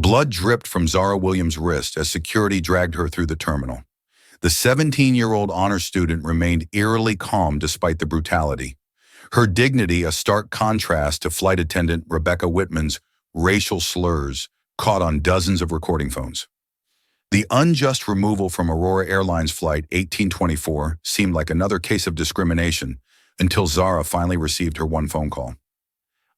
Blood dripped from Zara Williams' wrist as security dragged her through the terminal. The 17-year-old honor student remained eerily calm despite the brutality. Her dignity a stark contrast to flight attendant Rebecca Whitman's racial slurs caught on dozens of recording phones. The unjust removal from Aurora Airlines Flight 1824 seemed like another case of discrimination until Zara finally received her one phone call.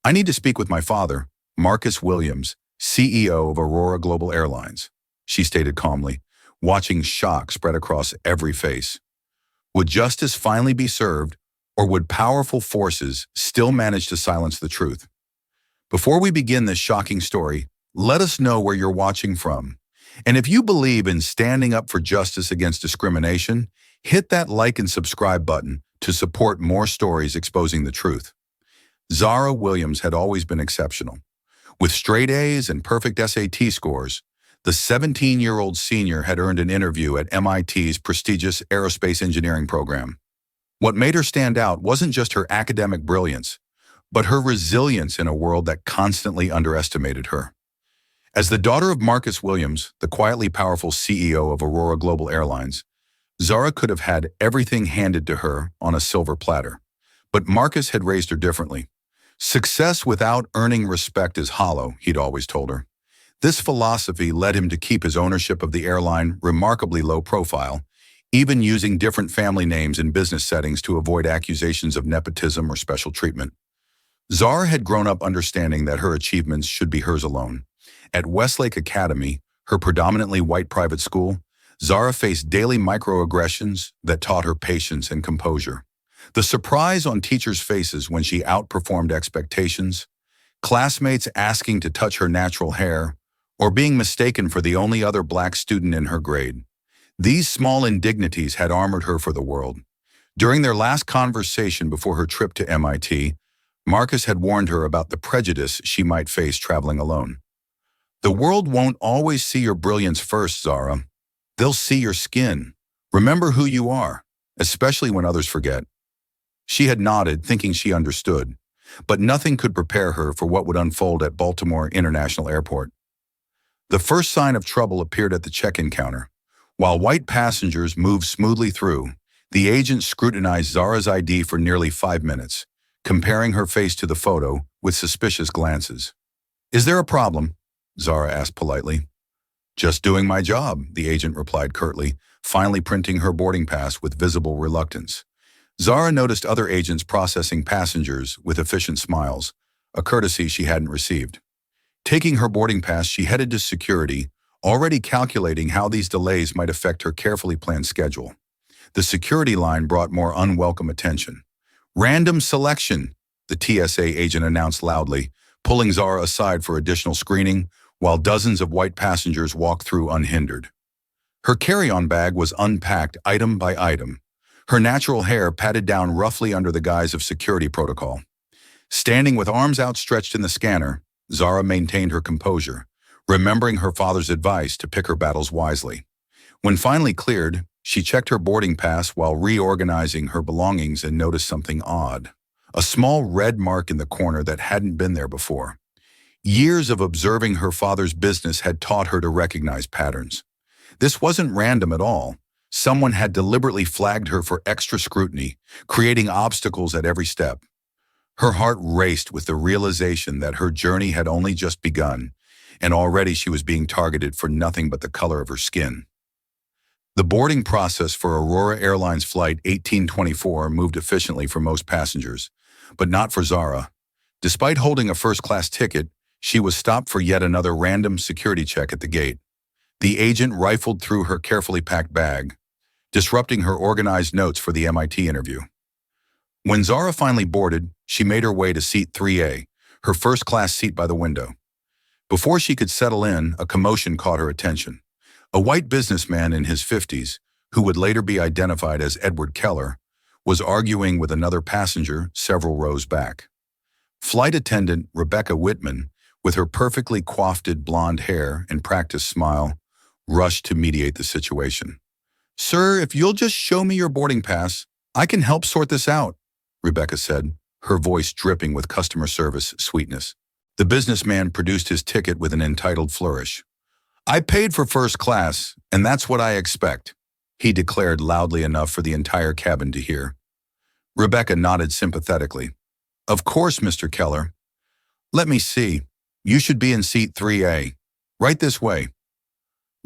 "I need to speak with my father, Marcus Williams, CEO of Aurora Global Airlines," she stated calmly, watching shock spread across every face. Would justice finally be served, or would powerful forces still manage to silence the truth? Before we begin this shocking story, let us know where you're watching from. And if you believe in standing up for justice against discrimination, hit that like and subscribe button to support more stories exposing the truth. Zara Williams had always been exceptional. With straight A's and perfect SAT scores, the 17-year-old senior had earned an interview at MIT's prestigious aerospace engineering program. What made her stand out wasn't just her academic brilliance, but her resilience in a world that constantly underestimated her. As the daughter of Marcus Williams, the quietly powerful CEO of Aurora Global Airlines, Zara could have had everything handed to her on a silver platter. But Marcus had raised her differently. Success without earning respect is hollow, he'd always told her. This philosophy led him to keep his ownership of the airline remarkably low profile, even using different family names in business settings to avoid accusations of nepotism or special treatment. Zara had grown up understanding that her achievements should be hers alone. At Westlake Academy, her predominantly white private school, Zara faced daily microaggressions that taught her patience and composure. The surprise on teachers' faces when she outperformed expectations, classmates asking to touch her natural hair, or being mistaken for the only other black student in her grade. These small indignities had armored her for the world. During their last conversation before her trip to MIT, Marcus had warned her about the prejudice she might face traveling alone. "The world won't always see your brilliance first, Zara. They'll see your skin. Remember who you are, especially when others forget." She had nodded, thinking she understood, but nothing could prepare her for what would unfold at Baltimore International Airport. The first sign of trouble appeared at the check-in counter. While white passengers moved smoothly through, the agent scrutinized Zara's ID for nearly 5 minutes, comparing her face to the photo with suspicious glances. "Is there a problem?" Zara asked politely. "Just doing my job," the agent replied curtly, finally printing her boarding pass with visible reluctance. Zara noticed other agents processing passengers with efficient smiles, a courtesy she hadn't received. Taking her boarding pass, she headed to security, already calculating how these delays might affect her carefully planned schedule. The security line brought more unwelcome attention. "Random selection," the TSA agent announced loudly, pulling Zara aside for additional screening, while dozens of white passengers walked through unhindered. Her carry-on bag was unpacked item by item, her natural hair patted down roughly under the guise of security protocol. Standing with arms outstretched in the scanner, Zara maintained her composure, remembering her father's advice to pick her battles wisely. When finally cleared, she checked her boarding pass while reorganizing her belongings and noticed something odd. A small red mark in the corner that hadn't been there before. Years of observing her father's business had taught her to recognize patterns. This wasn't random at all. Someone had deliberately flagged her for extra scrutiny, creating obstacles at every step. Her heart raced with the realization that her journey had only just begun, and already she was being targeted for nothing but the color of her skin. The boarding process for Aurora Airlines Flight 1824 moved efficiently for most passengers, but not for Zara. Despite holding a first-class ticket, she was stopped for yet another random security check at the gate. The agent rifled through her carefully packed bag, disrupting her organized notes for the MIT interview. When Zara finally boarded, she made her way to seat 3A, her first-class seat by the window. Before she could settle in, a commotion caught her attention. A white businessman in his 50s, who would later be identified as Edward Keller, was arguing with another passenger several rows back. Flight attendant Rebecca Whitman, with her perfectly coiffed blonde hair and practiced smile, rushed to mediate the situation. "Sir, if you'll just show me your boarding pass, I can help sort this out," Rebecca said, her voice dripping with customer service sweetness. The businessman produced his ticket with an entitled flourish. I paid for first class, and that's what I expect, he declared loudly enough for the entire cabin to hear. Rebecca nodded sympathetically. Of course, Mr. Keller. Let me see. You should be in seat 3A. Right this way.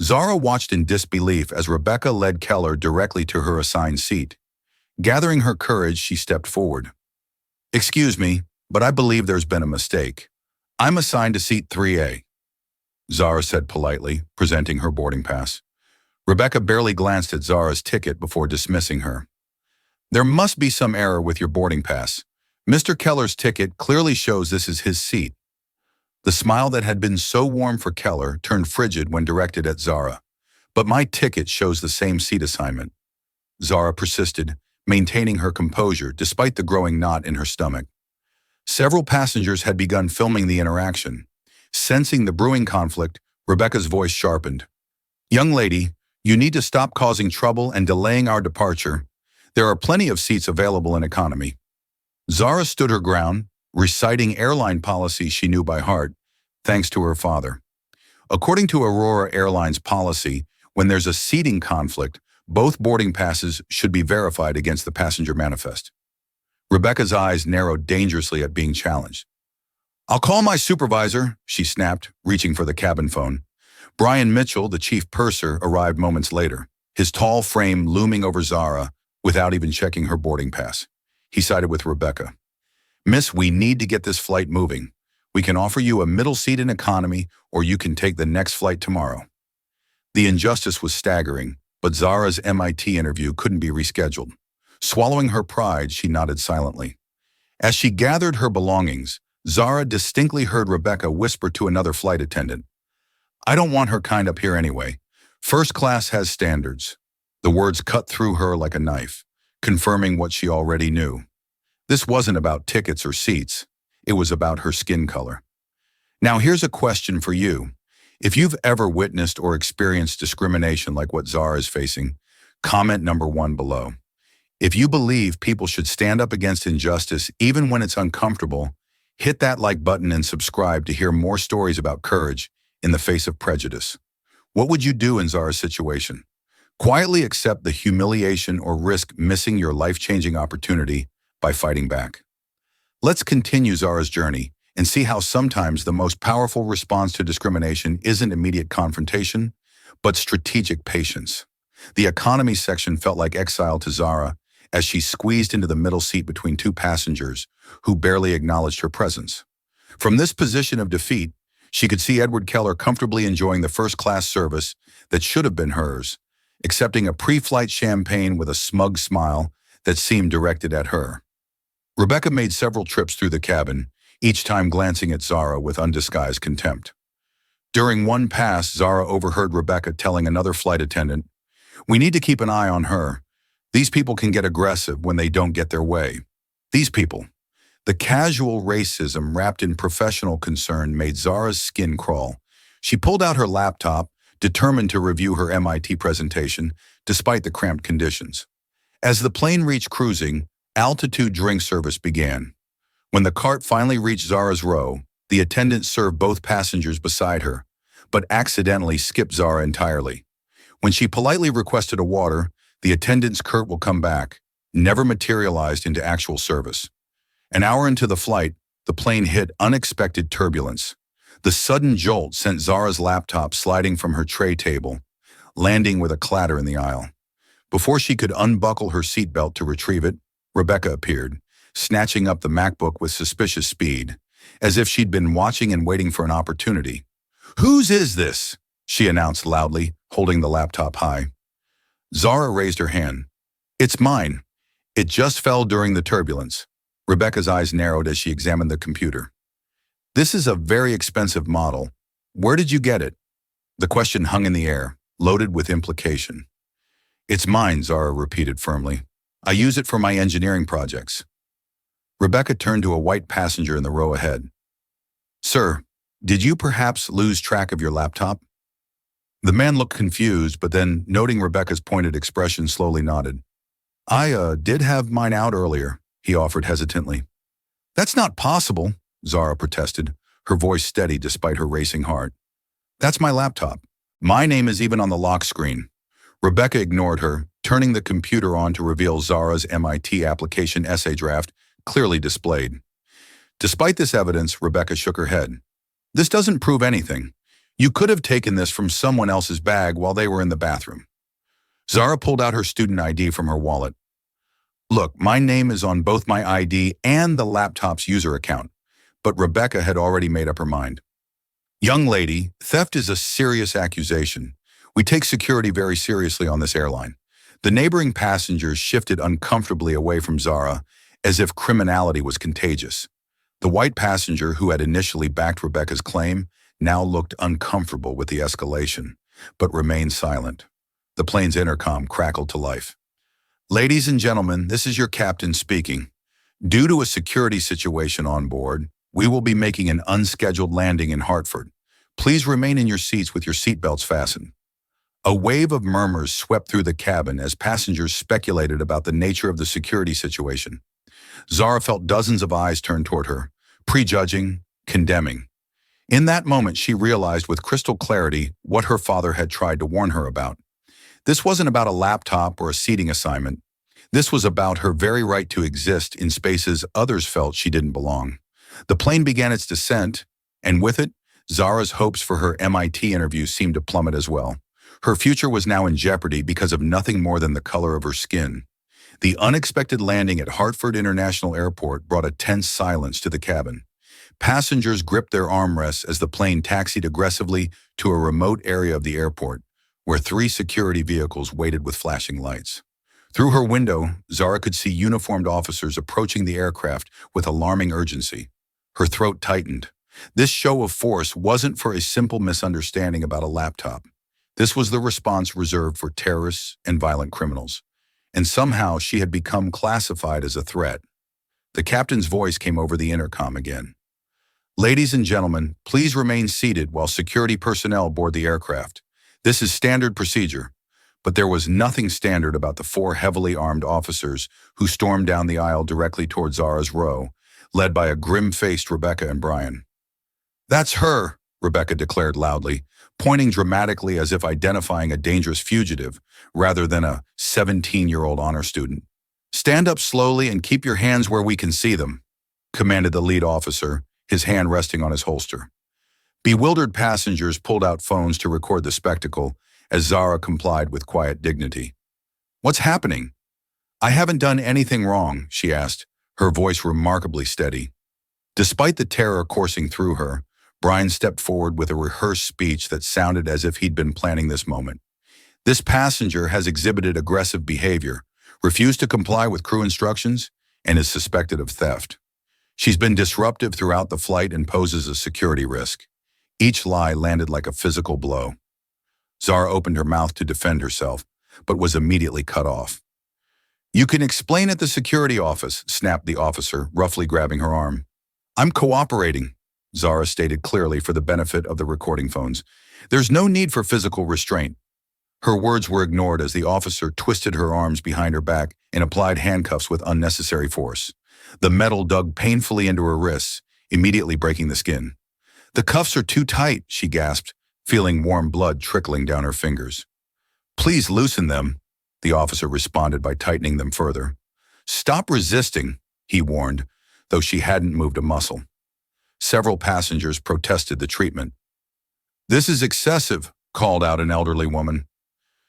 Zara watched in disbelief as Rebecca led Keller directly to her assigned seat. Gathering her courage, she stepped forward. Excuse me, but I believe there's been a mistake. I'm assigned to seat 3A. Zara said politely, presenting her boarding pass. Rebecca barely glanced at Zara's ticket before dismissing her. There must be some error with your boarding pass. Mr. Keller's ticket clearly shows this is his seat. The smile that had been so warm for Keller turned frigid when directed at Zara. But my ticket shows the same seat assignment. Zara persisted, maintaining her composure despite the growing knot in her stomach. Several passengers had begun filming the interaction. Sensing the brewing conflict, Rebecca's voice sharpened. Young lady, you need to stop causing trouble and delaying our departure. There are plenty of seats available in economy. Zara stood her ground, reciting airline policies she knew by heart, thanks to her father. According to Aurora Airlines policy, when there's a seating conflict, both boarding passes should be verified against the passenger manifest. Rebecca's eyes narrowed dangerously at being challenged. I'll call my supervisor, she snapped, reaching for the cabin phone. Brian Mitchell, the chief purser, arrived moments later, his tall frame looming over Zara without even checking her boarding pass. He sided with Rebecca. Miss, we need to get this flight moving. We can offer you a middle seat in economy, or you can take the next flight tomorrow. The injustice was staggering, but Zara's MIT interview couldn't be rescheduled. Swallowing her pride, she nodded silently. As she gathered her belongings, Zara distinctly heard Rebecca whisper to another flight attendant. I don't want her kind up here anyway. First class has standards. The words cut through her like a knife, confirming what she already knew. This wasn't about tickets or seats. It was about her skin color. Now here's a question for you. If you've ever witnessed or experienced discrimination like what Zara is facing, comment number 1 below. If you believe people should stand up against injustice even when it's uncomfortable, hit that like button and subscribe to hear more stories about courage in the face of prejudice. What would you do in Zara's situation? Quietly accept the humiliation or risk missing your life-changing opportunity by fighting back. Let's continue Zara's journey and see how sometimes the most powerful response to discrimination isn't immediate confrontation, but strategic patience. The economy section felt like exile to Zara as she squeezed into the middle seat between two passengers who barely acknowledged her presence. From this position of defeat, she could see Edward Keller comfortably enjoying the first-class service that should have been hers, accepting a pre-flight champagne with a smug smile that seemed directed at her. Rebecca made several trips through the cabin, each time glancing at Zara with undisguised contempt. During one pass, Zara overheard Rebecca telling another flight attendant, "We need to keep an eye on her. These people can get aggressive when they don't get their way." These people. The casual racism wrapped in professional concern made Zara's skin crawl. She pulled out her laptop, determined to review her MIT presentation, despite the cramped conditions. As the plane reached cruising, altitude drink service began. When the cart finally reached Zara's row, the attendant served both passengers beside her, but accidentally skipped Zara entirely. When she politely requested a water, the attendant's curt "will come back" never materialized into actual service. An hour into the flight, the plane hit unexpected turbulence. The sudden jolt sent Zara's laptop sliding from her tray table, landing with a clatter in the aisle. Before she could unbuckle her seatbelt to retrieve it, Rebecca appeared, snatching up the MacBook with suspicious speed, as if she'd been watching and waiting for an opportunity. "Whose is this?" she announced loudly, holding the laptop high. Zara raised her hand. "It's mine. It just fell during the turbulence." Rebecca's eyes narrowed as she examined the computer. "This is a very expensive model. Where did you get it?" The question hung in the air, loaded with implication. "It's mine," Zara repeated firmly. "I use it for my engineering projects." Rebecca turned to a white passenger in the row ahead. "Sir, did you perhaps lose track of your laptop?" The man looked confused, but then, noting Rebecca's pointed expression, slowly nodded. I did have mine out earlier," he offered hesitantly. "That's not possible," Zara protested, her voice steady despite her racing heart. That's my laptop. My name is even on the lock screen. Rebecca ignored her, turning the computer on to reveal Zara's MIT application essay draft, clearly displayed. Despite this evidence, Rebecca shook her head. This doesn't prove anything. You could have taken this from someone else's bag while they were in the bathroom. Zara pulled out her student ID from her wallet. Look, my name is on both my ID and the laptop's user account, but Rebecca had already made up her mind. Young lady, theft is a serious accusation. We take security very seriously on this airline. The neighboring passengers shifted uncomfortably away from Zara, as if criminality was contagious. The white passenger who had initially backed Rebecca's claim now looked uncomfortable with the escalation, but remained silent. The plane's intercom crackled to life. Ladies and gentlemen, this is your captain speaking. Due to a security situation on board, we will be making an unscheduled landing in Hartford. Please remain in your seats with your seatbelts fastened. A wave of murmurs swept through the cabin as passengers speculated about the nature of the security situation. Zara felt dozens of eyes turn toward her, prejudging, condemning. In that moment, she realized with crystal clarity what her father had tried to warn her about. This wasn't about a laptop or a seating assignment. This was about her very right to exist in spaces others felt she didn't belong. The plane began its descent, and with it, Zara's hopes for her MIT interview seemed to plummet as well. Her future was now in jeopardy because of nothing more than the color of her skin. The unexpected landing at Hartford International Airport brought a tense silence to the cabin. Passengers gripped their armrests as the plane taxied aggressively to a remote area of the airport, where 3 security vehicles waited with flashing lights. Through her window, Zara could see uniformed officers approaching the aircraft with alarming urgency. Her throat tightened. This show of force wasn't for a simple misunderstanding about a laptop. This was the response reserved for terrorists and violent criminals. And somehow she had become classified as a threat. The captain's voice came over the intercom again. Ladies and gentlemen, please remain seated while security personnel board the aircraft. This is standard procedure. But there was nothing standard about the 4 heavily armed officers who stormed down the aisle directly toward Zara's row, led by a grim-faced Rebecca and Brian. That's her, Rebecca declared loudly, pointing dramatically as if identifying a dangerous fugitive rather than a 17-year-old honor student. Stand up slowly and keep your hands where we can see them, commanded the lead officer, his hand resting on his holster. Bewildered passengers pulled out phones to record the spectacle as Zara complied with quiet dignity. What's happening? I haven't done anything wrong, she asked, her voice remarkably steady. Despite the terror coursing through her, Brian stepped forward with a rehearsed speech that sounded as if he'd been planning this moment. This passenger has exhibited aggressive behavior, refused to comply with crew instructions, and is suspected of theft. She's been disruptive throughout the flight and poses a security risk. Each lie landed like a physical blow. Zara opened her mouth to defend herself, but was immediately cut off. You can explain at the security office, snapped the officer, roughly grabbing her arm. I'm cooperating, Zara stated clearly for the benefit of the recording phones. There's no need for physical restraint. Her words were ignored as the officer twisted her arms behind her back and applied handcuffs with unnecessary force. The metal dug painfully into her wrists, immediately breaking the skin. The cuffs are too tight, she gasped, feeling warm blood trickling down her fingers. Please loosen them, the officer responded by tightening them further. Stop resisting, he warned, though she hadn't moved a muscle. Several passengers protested the treatment. This is excessive, called out an elderly woman.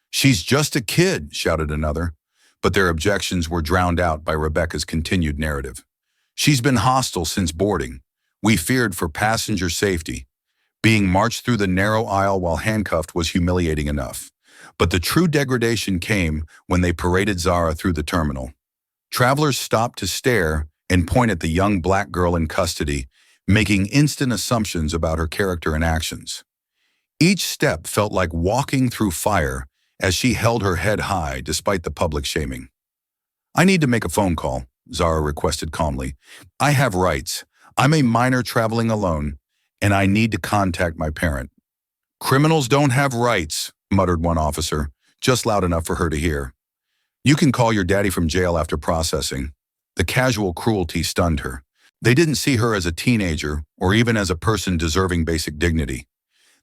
She's just a kid, shouted another, but their objections were drowned out by Rebecca's continued narrative. She's been hostile since boarding. We feared for passenger safety. Being marched through the narrow aisle while handcuffed was humiliating enough. But the true degradation came when they paraded Zara through the terminal. Travelers stopped to stare and point at the young black girl in custody, making instant assumptions about her character and actions. Each step felt like walking through fire as she held her head high despite the public shaming. I need to make a phone call, Zara requested calmly. I have rights. I'm a minor traveling alone, and I need to contact my parent. Criminals don't have rights, muttered one officer, just loud enough for her to hear. You can call your daddy from jail after processing. The casual cruelty stunned her. They didn't see her as a teenager or even as a person deserving basic dignity.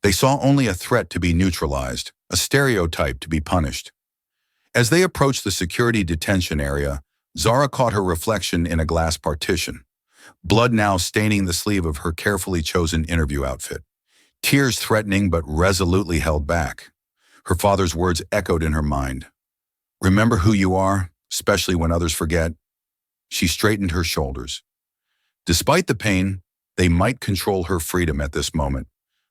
They saw only a threat to be neutralized, a stereotype to be punished. As they approached the security detention area, Zara caught her reflection in a glass partition, blood now staining the sleeve of her carefully chosen interview outfit. Tears threatening but resolutely held back. Her father's words echoed in her mind. "Remember who you are, especially when others forget." She straightened her shoulders. Despite the pain, they might control her freedom at this moment,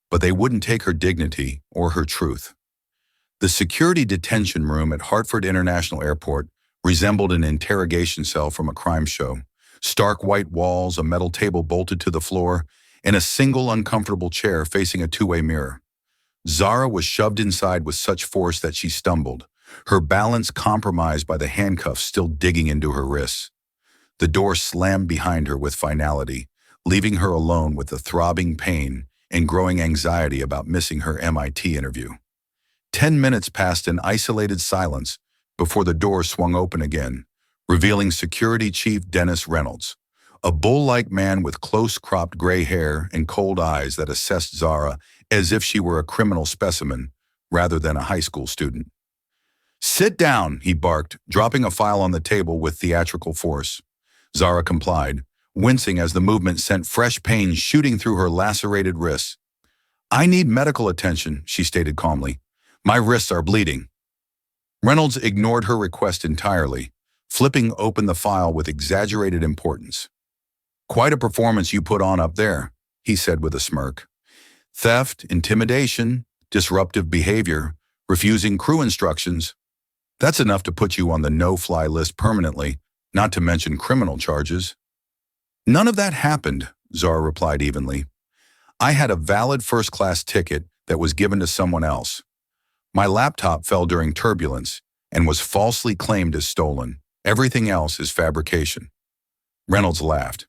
but they wouldn't take her dignity or her truth. The security detention room at Hartford International Airport resembled an interrogation cell from a crime show. Stark white walls, a metal table bolted to the floor, and a single uncomfortable chair facing a two-way mirror. Zara was shoved inside with such force that she stumbled, her balance compromised by the handcuffs still digging into her wrists. The door slammed behind her with finality, leaving her alone with the throbbing pain and growing anxiety about missing her MIT interview. 10 minutes passed in isolated silence before the door swung open again, revealing Security Chief Dennis Reynolds, a bull-like man with close-cropped gray hair and cold eyes that assessed Zara as if she were a criminal specimen rather than a high school student. "Sit down," he barked, dropping a file on the table with theatrical force. Zara complied, wincing as the movement sent fresh pain shooting through her lacerated wrists. "I need medical attention," she stated calmly. "My wrists are bleeding." Reynolds ignored her request entirely, flipping open the file with exaggerated importance. "Quite a performance you put on up there," he said with a smirk. "Theft, intimidation, disruptive behavior, refusing crew instructions. That's enough to put you on the no-fly list permanently, not to mention criminal charges." "None of that happened," Zara replied evenly. "I had a valid first-class ticket that was given to someone else. My laptop fell during turbulence and was falsely claimed as stolen. Everything else is fabrication." Reynolds laughed,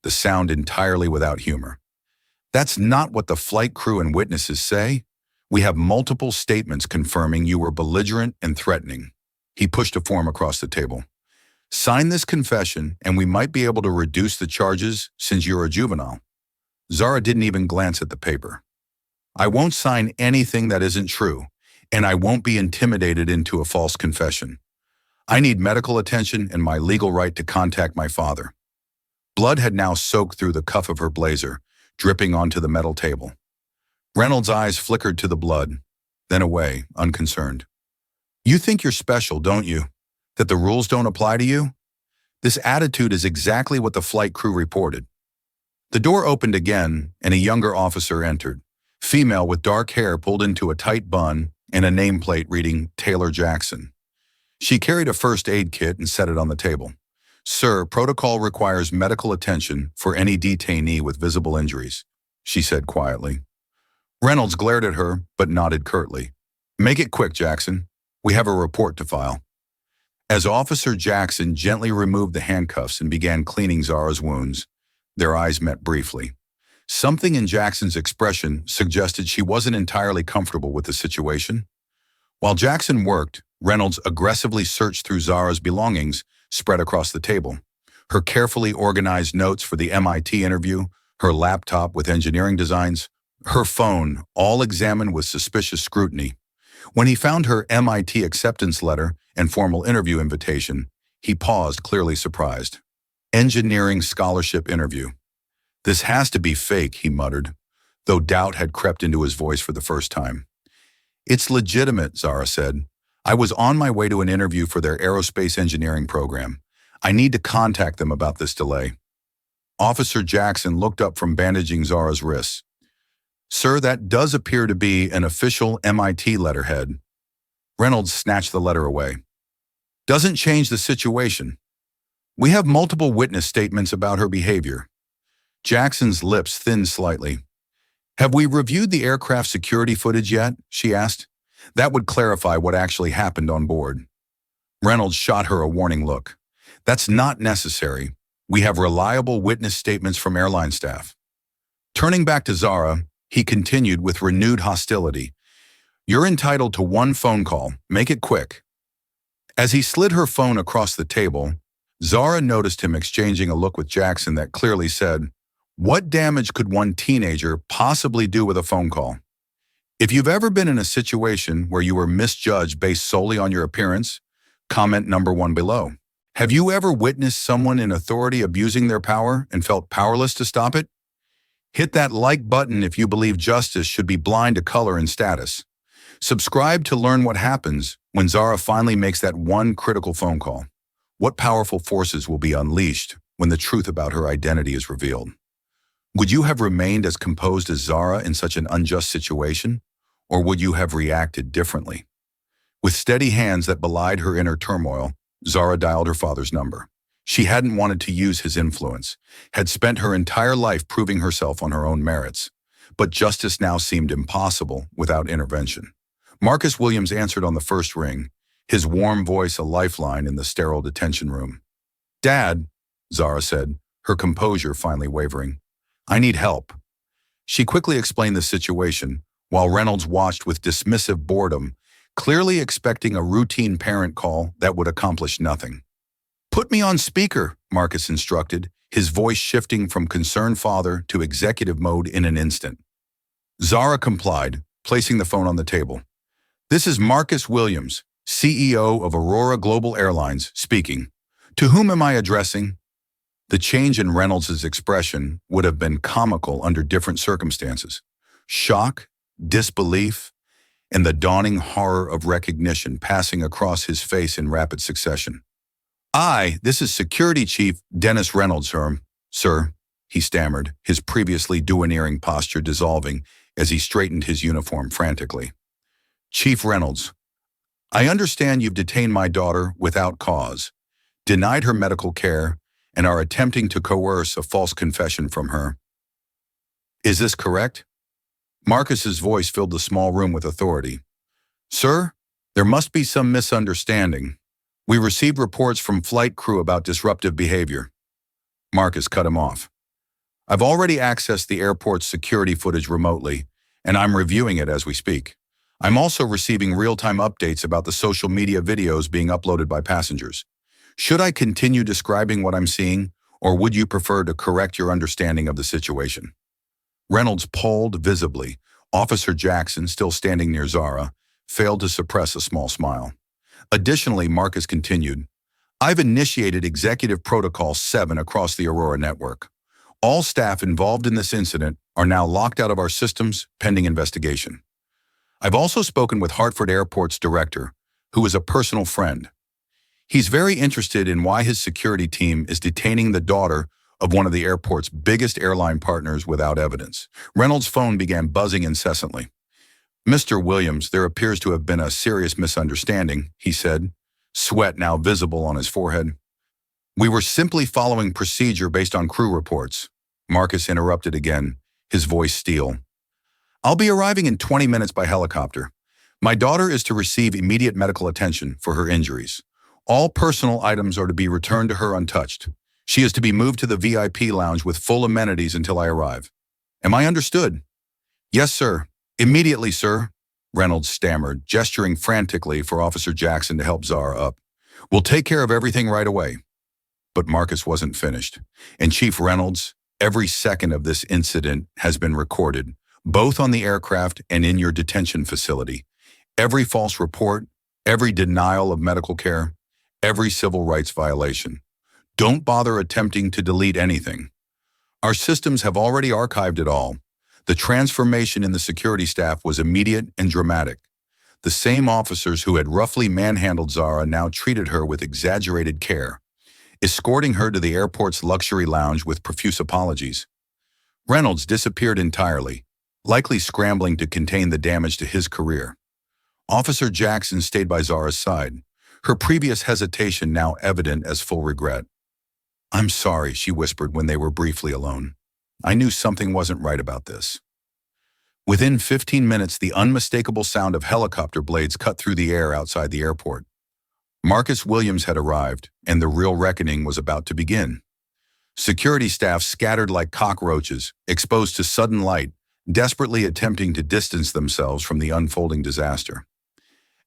the sound entirely without humor. "That's not what the flight crew and witnesses say. We have multiple statements confirming you were belligerent and threatening." He pushed a form across the table. "Sign this confession and we might be able to reduce the charges since you're a juvenile." Zara didn't even glance at the paper. "I won't sign anything that isn't true, and I won't be intimidated into a false confession. I need medical attention and my legal right to contact my father." Blood had now soaked through the cuff of her blazer, dripping onto the metal table. Reynolds' eyes flickered to the blood, then away, unconcerned. "You think you're special, don't you? That the rules don't apply to you? This attitude is exactly what the flight crew reported." The door opened again, and a younger officer entered. Female with dark hair pulled into a tight bun and a nameplate reading Taylor Jackson. She carried a first aid kit and set it on the table. "Sir, protocol requires medical attention for any detainee with visible injuries," she said quietly. Reynolds glared at her, but nodded curtly. "Make it quick, Jackson. We have a report to file." As Officer Jackson gently removed the handcuffs and began cleaning Zara's wounds, their eyes met briefly. Something in Jackson's expression suggested she wasn't entirely comfortable with the situation. While Jackson worked, Reynolds aggressively searched through Zara's belongings spread across the table. Her carefully organized notes for the MIT interview, her laptop with engineering designs, her phone, all examined with suspicious scrutiny. When he found her MIT acceptance letter and formal interview invitation, he paused, clearly surprised. "Engineering scholarship interview. This has to be fake," he muttered, though doubt had crept into his voice for the first time. "It's legitimate," Zara said. "I was on my way to an interview for their aerospace engineering program. I need to contact them about this delay." Officer Jackson looked up from bandaging Zara's wrists. "Sir, that does appear to be an official MIT letterhead." Reynolds snatched the letter away. "Doesn't change the situation. We have multiple witness statements about her behavior." Jackson's lips thinned slightly. "Have we reviewed the aircraft security footage yet?" she asked. "That would clarify what actually happened on board." Reynolds shot her a warning look. "That's not necessary. We have reliable witness statements from airline staff." Turning back to Zara, he continued with renewed hostility. "You're entitled to one phone call. Make it quick." As he slid her phone across the table, Zara noticed him exchanging a look with Jackson that clearly said, "What damage could one teenager possibly do with a phone call?" If you've ever been in a situation where you were misjudged based solely on your appearance, comment number 1 below. Have you ever witnessed someone in authority abusing their power and felt powerless to stop it? Hit that like button if you believe justice should be blind to color and status. Subscribe to learn what happens when Zara finally makes that one critical phone call. What powerful forces will be unleashed when the truth about her identity is revealed? Would you have remained as composed as Zara in such an unjust situation? Or would you have reacted differently? With steady hands that belied her inner turmoil, Zara dialed her father's number. She hadn't wanted to use his influence, had spent her entire life proving herself on her own merits. But justice now seemed impossible without intervention. Marcus Williams answered on the first ring, his warm voice a lifeline in the sterile detention room. "Dad," Zara said, her composure finally wavering. "I need help." She quickly explained the situation, while Reynolds watched with dismissive boredom, clearly expecting a routine parent call that would accomplish nothing. "Put me on speaker," Marcus instructed, his voice shifting from concerned father to executive mode in an instant. Zara complied, placing the phone on the table. "This is Marcus Williams, CEO of Aurora Global Airlines, speaking. To whom am I addressing?" The change in Reynolds' expression would have been comical under different circumstances. Shock, disbelief, and the dawning horror of recognition passing across his face in rapid succession. This is Security Chief Dennis Reynolds, sir," he stammered, his previously domineering posture dissolving as he straightened his uniform frantically. "Chief Reynolds, I understand you've detained my daughter without cause, denied her medical care, and are attempting to coerce a false confession from her. Is this correct?" Marcus's voice filled the small room with authority. "Sir, there must be some misunderstanding. We received reports from flight crew about disruptive behavior." Marcus cut him off. "I've already accessed the airport's security footage remotely, and I'm reviewing it as we speak. I'm also receiving real-time updates about the social media videos being uploaded by passengers. Should I continue describing what I'm seeing, or would you prefer to correct your understanding of the situation?" Reynolds polled visibly. Officer Jackson, still standing near Zara, failed to suppress a small smile. Additionally, Marcus continued, "I've initiated Executive Protocol 7 across the Aurora network. All staff involved in this incident are now locked out of our systems pending investigation. I've also spoken with Hartford Airport's director, who is a personal friend. He's very interested in why his security team is detaining the daughter of one of the airport's biggest airline partners without evidence." Reynolds' phone began buzzing incessantly. "Mr. Williams, there appears to have been a serious misunderstanding," he said, sweat now visible on his forehead. "We were simply following procedure based on crew reports." Marcus interrupted again, his voice steel. "I'll be arriving in 20 minutes by helicopter. My daughter is to receive immediate medical attention for her injuries. All personal items are to be returned to her untouched. She is to be moved to the VIP lounge with full amenities until I arrive. Am I understood?" "Yes, sir. Immediately, sir," Reynolds stammered, gesturing frantically for Officer Jackson to help Zara up. "We'll take care of everything right away." But Marcus wasn't finished. "And Chief Reynolds, every second of this incident has been recorded, both on the aircraft and in your detention facility. Every false report, every denial of medical care, every civil rights violation. Don't bother attempting to delete anything. Our systems have already archived it all. The transformation in the security staff was immediate and dramatic. The same officers who had roughly manhandled Zara now treated her with exaggerated care, escorting her to the airport's luxury lounge with profuse apologies." Reynolds disappeared entirely, likely scrambling to contain the damage to his career. Officer Jackson stayed by Zara's side, her previous hesitation now evident as full regret. "I'm sorry," she whispered when they were briefly alone. "I knew something wasn't right about this." Within 15 minutes, the unmistakable sound of helicopter blades cut through the air outside the airport. Marcus Williams had arrived, and the real reckoning was about to begin. Security staff scattered like cockroaches, exposed to sudden light, desperately attempting to distance themselves from the unfolding disaster.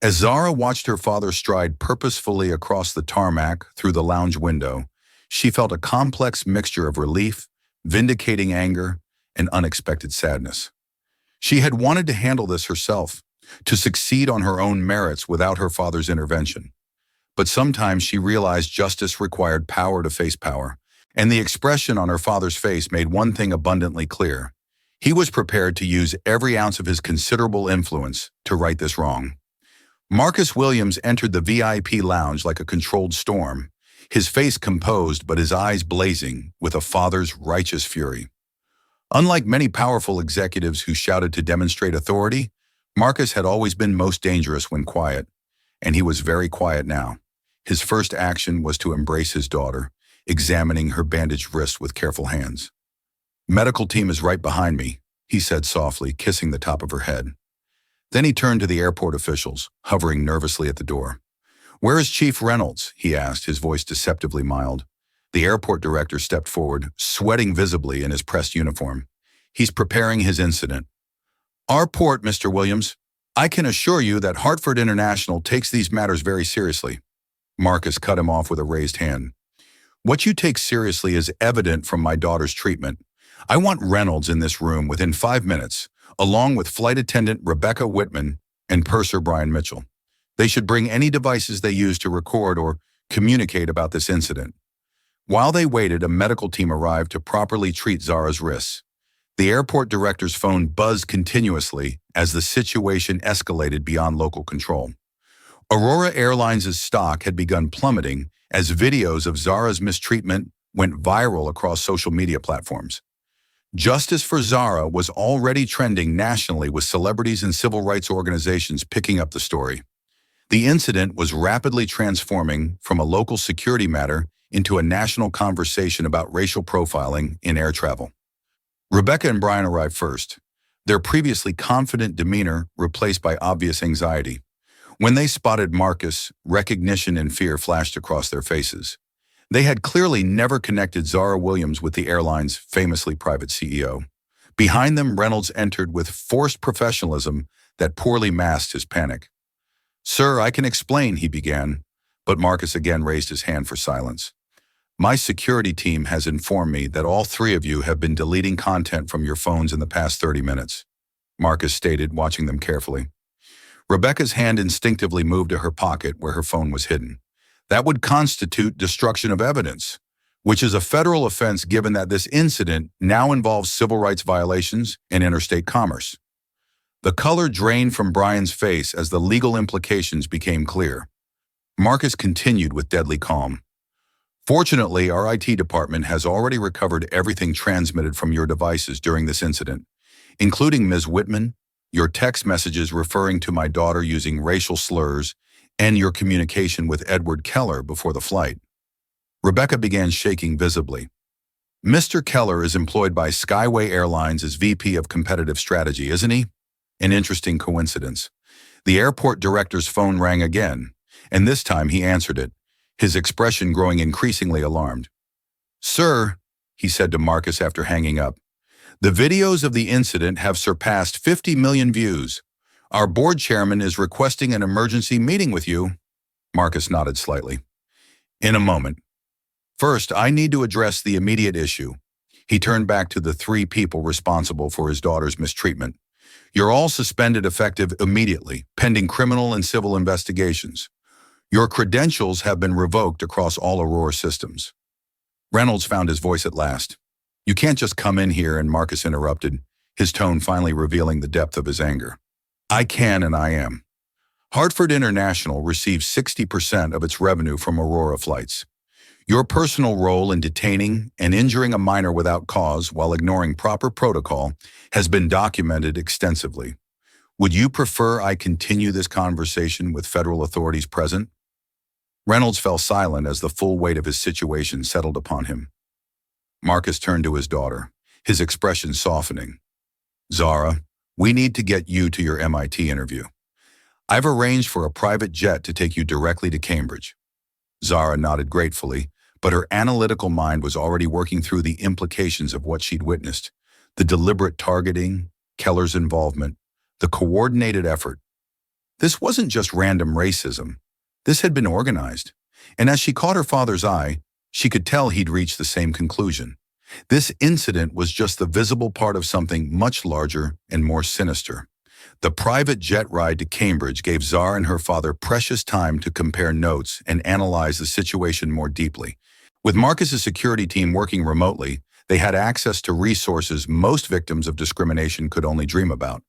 As Zara watched her father stride purposefully across the tarmac through the lounge window, she felt a complex mixture of relief, vindicating anger, and unexpected sadness. She had wanted to handle this herself, to succeed on her own merits without her father's intervention. But sometimes she realized justice required power to face power, and the expression on her father's face made one thing abundantly clear. He was prepared to use every ounce of his considerable influence to right this wrong. Marcus Williams entered the VIP lounge like a controlled storm, his face composed but his eyes blazing with a father's righteous fury. Unlike many powerful executives who shouted to demonstrate authority, Marcus had always been most dangerous when quiet, and he was very quiet now. His first action was to embrace his daughter, examining her bandaged wrist with careful hands. "Medical team is right behind me," he said softly, kissing the top of her head. Then he turned to the airport officials, hovering nervously at the door. "Where is Chief Reynolds?" he asked, his voice deceptively mild. The airport director stepped forward, sweating visibly in his pressed uniform. "He's preparing his incident." "Our port, Mr. Williams. I can assure you that Hartford International takes these matters very seriously." Marcus cut him off with a raised hand. "What you take seriously is evident from my daughter's treatment. I want Reynolds in this room within 5 minutes, along with flight attendant Rebecca Whitman and purser Brian Mitchell. They should bring any devices they use to record or communicate about this incident." While they waited, a medical team arrived to properly treat Zara's wrists. The airport director's phone buzzed continuously as the situation escalated beyond local control. Aurora Airlines' stock had begun plummeting as videos of Zara's mistreatment went viral across social media platforms. Justice for Zara was already trending nationally, with celebrities and civil rights organizations picking up the story. The incident was rapidly transforming from a local security matter into a national conversation about racial profiling in air travel. Rebecca and Brian arrived first, their previously confident demeanor replaced by obvious anxiety. When they spotted Marcus, recognition and fear flashed across their faces. They had clearly never connected Zara Williams with the airline's famously private CEO. Behind them, Reynolds entered with forced professionalism that poorly masked his panic. "Sir, I can explain," he began, but Marcus again raised his hand for silence. "My security team has informed me that all 3 of you have been deleting content from your phones in the past 30 minutes, Marcus stated, watching them carefully. Rebecca's hand instinctively moved to her pocket where her phone was hidden. That would constitute destruction of evidence, which is a federal offense given that this incident now involves civil rights violations and interstate commerce. The color drained from Brian's face as the legal implications became clear. Marcus continued with deadly calm. "Fortunately, our IT department has already recovered everything transmitted from your devices during this incident, including Ms. Whitman, your text messages referring to my daughter using racial slurs, and your communication with Edward Keller before the flight." Rebecca began shaking visibly. "Mr. Keller is employed by Skyway Airlines as VP of Competitive Strategy, isn't he?" An interesting coincidence. The airport director's phone rang again, and this time he answered it, his expression growing increasingly alarmed. "Sir," he said to Marcus after hanging up, "the videos of the incident have surpassed 50 million views. Our board chairman is requesting an emergency meeting with you." Marcus nodded slightly. "In a moment. First, I need to address the immediate issue." He turned back to the 3 people responsible for his daughter's mistreatment. "You're all suspended effective immediately, pending criminal and civil investigations. Your credentials have been revoked across all Aurora systems." Reynolds found his voice at last. "You can't just come in here," and Marcus interrupted, his tone finally revealing the depth of his anger. "I can and I am. Hartford International receives 60% of its revenue from Aurora flights. Your personal role in detaining and injuring a minor without cause while ignoring proper protocol has been documented extensively. Would you prefer I continue this conversation with federal authorities present?" Reynolds fell silent as the full weight of his situation settled upon him. Marcus turned to his daughter, his expression softening. "Zara, we need to get you to your MIT interview. I've arranged for a private jet to take you directly to Cambridge." Zara nodded gratefully, but her analytical mind was already working through the implications of what she'd witnessed: the deliberate targeting, Keller's involvement, the coordinated effort. This wasn't just random racism. This had been organized. And as she caught her father's eye, she could tell he'd reached the same conclusion. This incident was just the visible part of something much larger and more sinister. The private jet ride to Cambridge gave Zara and her father precious time to compare notes and analyze the situation more deeply. With Marcus's security team working remotely, they had access to resources most victims of discrimination could only dream about.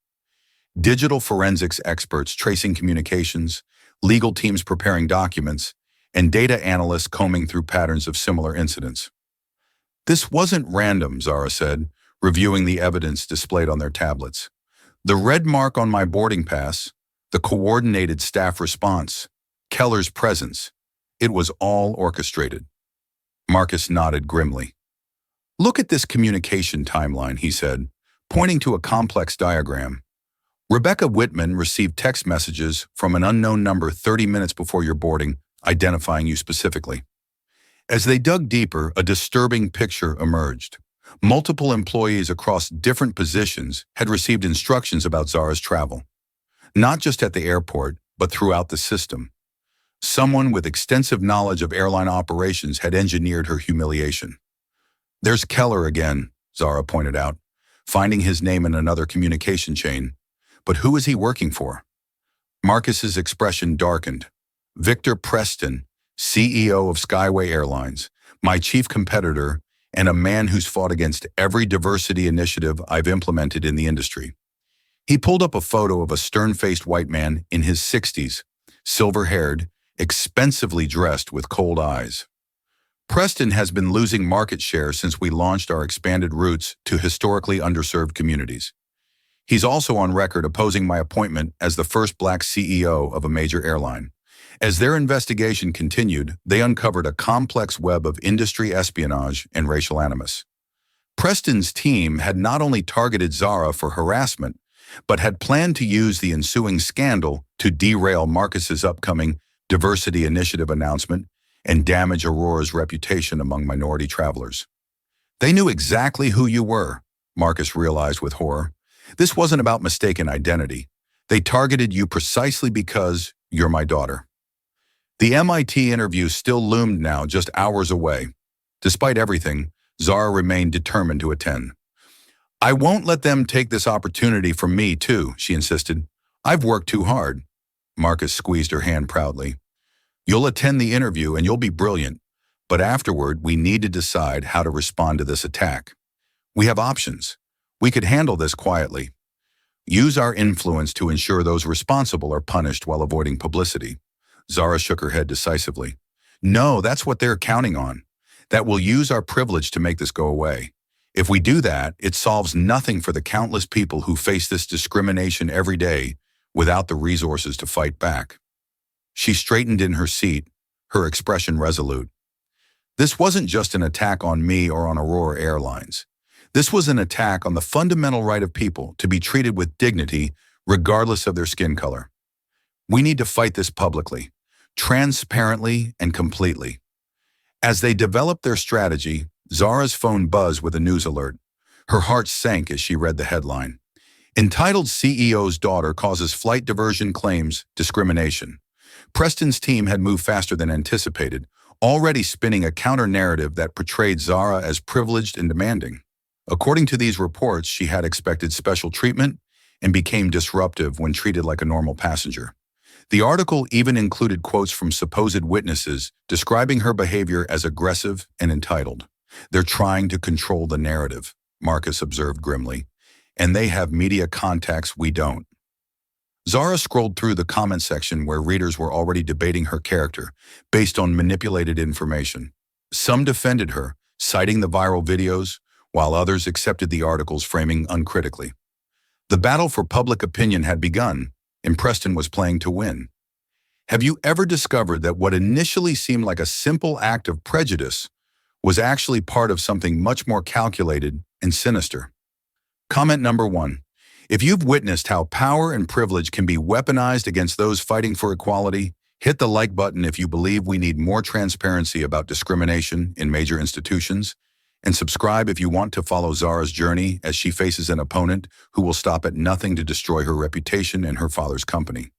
Digital forensics experts tracing communications, legal teams preparing documents, and data analysts combing through patterns of similar incidents. This wasn't random, Zara said, reviewing the evidence displayed on their tablets. The red mark on my boarding pass, the coordinated staff response, Keller's presence, it was all orchestrated. Marcus nodded grimly. Look at this communication timeline, he said, pointing to a complex diagram. Rebecca Whitman received text messages from an unknown number 30 minutes before your boarding, identifying you specifically. As they dug deeper, a disturbing picture emerged. Multiple employees across different positions had received instructions about Zara's travel, not just at the airport, but throughout the system. Someone with extensive knowledge of airline operations had engineered her humiliation. There's Keller again, Zara pointed out, finding his name in another communication chain. But who is he working for? Marcus's expression darkened. Victor Preston, CEO of Skyway Airlines, my chief competitor, and a man who's fought against every diversity initiative I've implemented in the industry. He pulled up a photo of a stern-faced white man in his 60s, silver-haired, expensively dressed with cold eyes. Preston has been losing market share since we launched our expanded routes to historically underserved communities. He's also on record opposing my appointment as the first black CEO of a major airline. As their investigation continued, they uncovered a complex web of industry espionage and racial animus. Preston's team had not only targeted Zara for harassment, but had planned to use the ensuing scandal to derail Marcus's upcoming diversity initiative announcement and damage Aurora's reputation among minority travelers. They knew exactly who you were, Marcus realized with horror. This wasn't about mistaken identity. They targeted you precisely because you're my daughter. The MIT interview still loomed now, just hours away. Despite everything, Zara remained determined to attend. I won't let them take this opportunity from me, too, she insisted. I've worked too hard. Marcus squeezed her hand proudly. You'll attend the interview and you'll be brilliant, but afterward we need to decide how to respond to this attack. We have options. We could handle this quietly. Use our influence to ensure those responsible are punished while avoiding publicity. Zara shook her head decisively. No, that's what they're counting on. That we'll use our privilege to make this go away. If we do that, it solves nothing for the countless people who face this discrimination every day without the resources to fight back. She straightened in her seat, her expression resolute. This wasn't just an attack on me or on Aurora Airlines. This was an attack on the fundamental right of people to be treated with dignity regardless of their skin color. We need to fight this publicly, transparently and completely. As they developed their strategy, Zara's phone buzzed with a news alert. Her heart sank as she read the headline. Entitled CEO's daughter causes flight diversion claims discrimination. Preston's team had moved faster than anticipated, already spinning a counter-narrative that portrayed Zara as privileged and demanding. According to these reports, she had expected special treatment and became disruptive when treated like a normal passenger. The article even included quotes from supposed witnesses describing her behavior as aggressive and entitled. They're trying to control the narrative, Marcus observed grimly, and they have media contacts we don't. Zara scrolled through the comment section where readers were already debating her character based on manipulated information. Some defended her, citing the viral videos, while others accepted the article's framing uncritically. The battle for public opinion had begun, and Preston was playing to win. Have you ever discovered that what initially seemed like a simple act of prejudice was actually part of something much more calculated and sinister? Comment number 1. If you've witnessed how power and privilege can be weaponized against those fighting for equality, hit the like button if you believe we need more transparency about discrimination in major institutions, and subscribe if you want to follow Zara's journey as she faces an opponent who will stop at nothing to destroy her reputation and her father's company.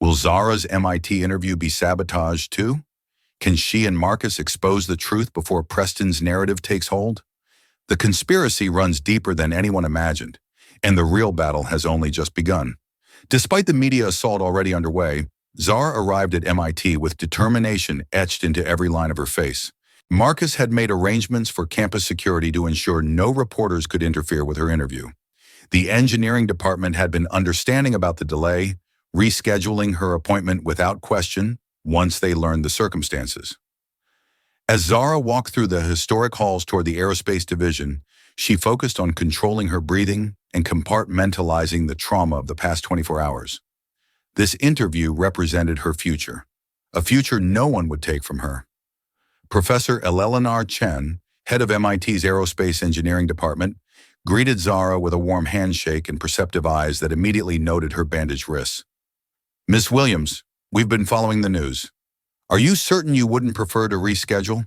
Will Zara's MIT interview be sabotaged too? Can she and Marcus expose the truth before Preston's narrative takes hold? The conspiracy runs deeper than anyone imagined, and the real battle has only just begun. Despite the media assault already underway, Zara arrived at MIT with determination etched into every line of her face. Marcus had made arrangements for campus security to ensure no reporters could interfere with her interview. The engineering department had been understanding about the delay, rescheduling her appointment without question once they learned the circumstances. As Zara walked through the historic halls toward the aerospace division, she focused on controlling her breathing and compartmentalizing the trauma of the past 24 hours. This interview represented her future, a future no one would take from her. Professor Eleanor Chen, head of MIT's aerospace engineering department, greeted Zara with a warm handshake and perceptive eyes that immediately noted her bandaged wrists. "Miss Williams, we've been following the news. Are you certain you wouldn't prefer to reschedule?"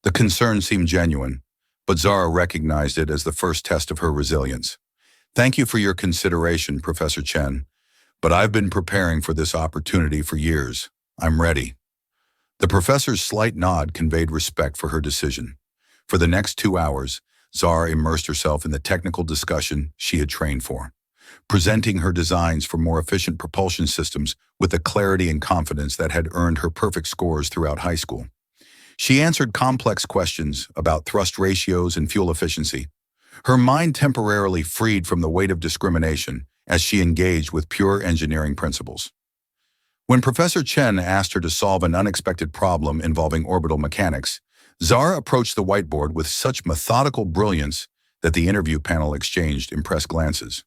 The concern seemed genuine, but Zara recognized it as the first test of her resilience. "Thank you for your consideration, Professor Chen, but I've been preparing for this opportunity for years. I'm ready." The professor's slight nod conveyed respect for her decision. For the next 2 hours, Zara immersed herself in the technical discussion she had trained for, presenting her designs for more efficient propulsion systems with the clarity and confidence that had earned her perfect scores throughout high school. She answered complex questions about thrust ratios and fuel efficiency, her mind temporarily freed from the weight of discrimination as she engaged with pure engineering principles. When Professor Chen asked her to solve an unexpected problem involving orbital mechanics, Zara approached the whiteboard with such methodical brilliance that the interview panel exchanged impressed glances.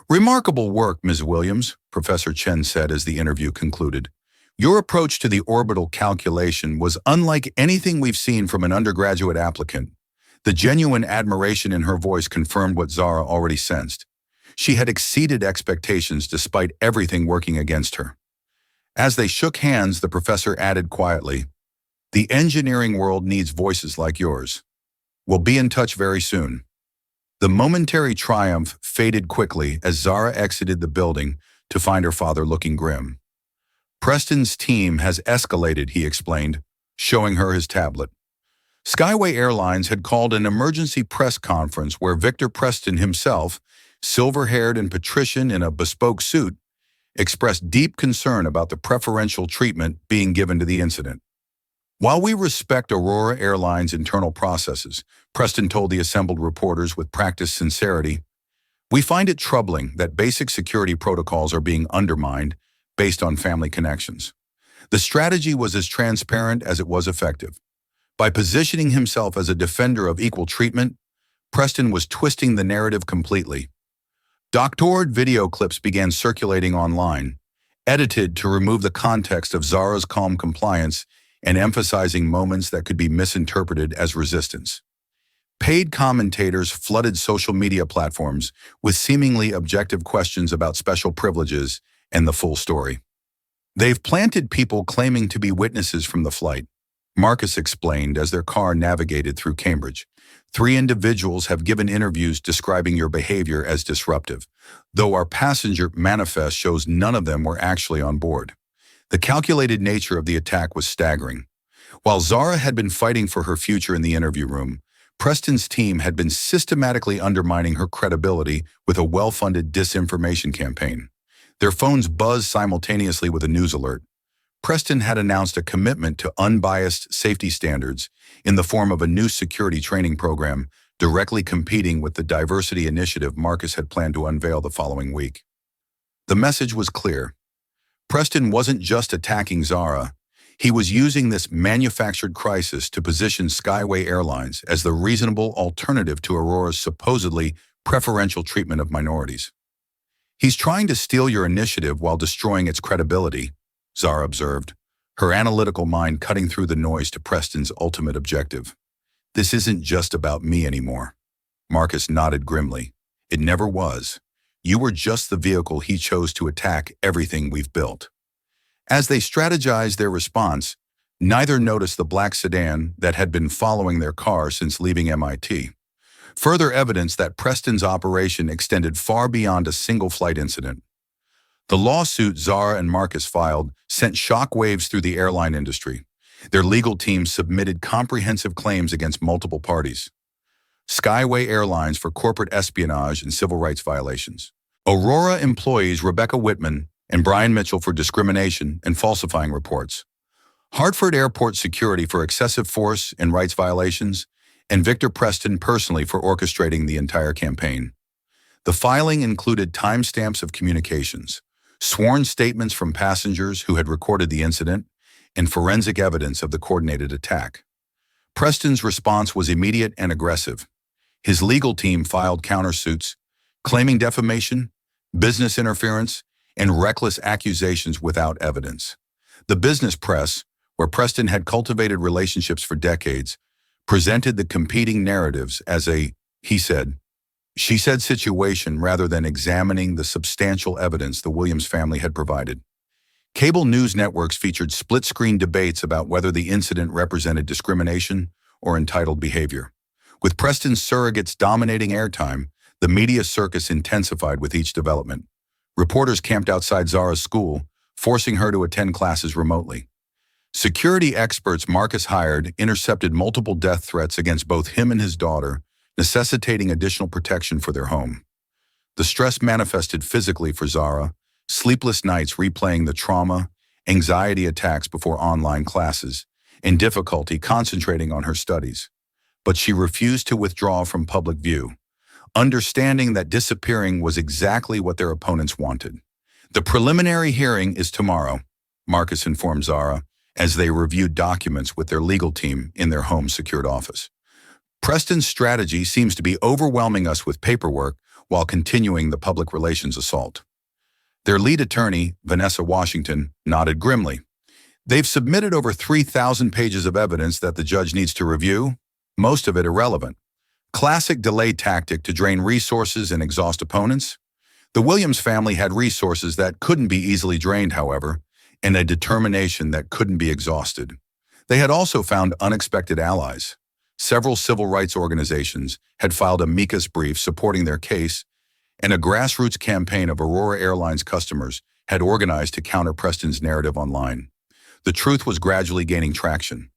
"Remarkable work, Ms. Williams," Professor Chen said as the interview concluded. "Your approach to the orbital calculation was unlike anything we've seen from an undergraduate applicant." The genuine admiration in her voice confirmed what Zara already sensed. She had exceeded expectations despite everything working against her. As they shook hands, the professor added quietly, "The engineering world needs voices like yours. We'll be in touch very soon." The momentary triumph faded quickly as Zara exited the building to find her father looking grim. "Preston's team has escalated," he explained, showing her his tablet. Skyway Airlines had called an emergency press conference where Victor Preston himself, silver-haired and patrician in a bespoke suit, expressed deep concern about the preferential treatment being given to the incident. "While we respect Aurora Airlines' internal processes," Preston told the assembled reporters with practiced sincerity, "we find it troubling that basic security protocols are being undermined based on family connections." The strategy was as transparent as it was effective. By positioning himself as a defender of equal treatment, Preston was twisting the narrative completely. Doctored video clips began circulating online, edited to remove the context of Zara's calm compliance and emphasizing moments that could be misinterpreted as resistance. Paid commentators flooded social media platforms with seemingly objective questions about special privileges and the full story. "They've planted people claiming to be witnesses from the flight," Marcus explained as their car navigated through Cambridge. "3 individuals have given interviews describing your behavior as disruptive, though our passenger manifest shows none of them were actually on board." The calculated nature of the attack was staggering. While Zara had been fighting for her future in the interview room, Preston's team had been systematically undermining her credibility with a well-funded disinformation campaign. Their phones buzzed simultaneously with a news alert. Preston had announced a commitment to unbiased safety standards in the form of a new security training program directly competing with the diversity initiative Marcus had planned to unveil the following week. The message was clear. Preston wasn't just attacking Zara. He was using this manufactured crisis to position Skyway Airlines as the reasonable alternative to Aurora's supposedly preferential treatment of minorities. "He's trying to steal your initiative while destroying its credibility," Zara observed, her analytical mind cutting through the noise to Preston's ultimate objective. "This isn't just about me anymore." Marcus nodded grimly. "It never was. You were just the vehicle he chose to attack everything we've built." As they strategized their response, neither noticed the black sedan that had been following their car since leaving MIT. Further evidence that Preston's operation extended far beyond a single flight incident. The lawsuit Zara and Marcus filed sent shockwaves through the airline industry. Their legal team submitted comprehensive claims against multiple parties. Skyway Airlines for corporate espionage and civil rights violations. Aurora employees Rebecca Whitman and Brian Mitchell for discrimination and falsifying reports. Hartford Airport Security for excessive force and rights violations, and Victor Preston personally for orchestrating the entire campaign. The filing included timestamps of communications, sworn statements from passengers who had recorded the incident, and forensic evidence of the coordinated attack. Preston's response was immediate and aggressive. His legal team filed countersuits, claiming defamation, business interference, and reckless accusations without evidence. The business press, where Preston had cultivated relationships for decades, presented the competing narratives as a he said, she said situation rather than examining the substantial evidence the Williams family had provided. Cable news networks featured split-screen debates about whether the incident represented discrimination or entitled behavior. With Preston's surrogates dominating airtime, the media circus intensified with each development. Reporters camped outside Zara's school, forcing her to attend classes remotely. Security experts Marcus hired intercepted multiple death threats against both him and his daughter, necessitating additional protection for their home. The stress manifested physically for Zara, sleepless nights replaying the trauma, anxiety attacks before online classes, and difficulty concentrating on her studies. But she refused to withdraw from public view, understanding that disappearing was exactly what their opponents wanted. The preliminary hearing is tomorrow, Marcus informed Zara, as they reviewed documents with their legal team in their home secured office. Preston's strategy seems to be overwhelming us with paperwork while continuing the public relations assault. Their lead attorney, Vanessa Washington, nodded grimly. They've submitted over 3,000 pages of evidence that the judge needs to review, most of it irrelevant. Classic delay tactic to drain resources and exhaust opponents. The Williams family had resources that couldn't be easily drained, however, and a determination that couldn't be exhausted. They had also found unexpected allies. Several civil rights organizations had filed amicus briefs supporting their case, and a grassroots campaign of Aurora Airlines customers had organized to counter Preston's narrative online. The truth was gradually gaining traction.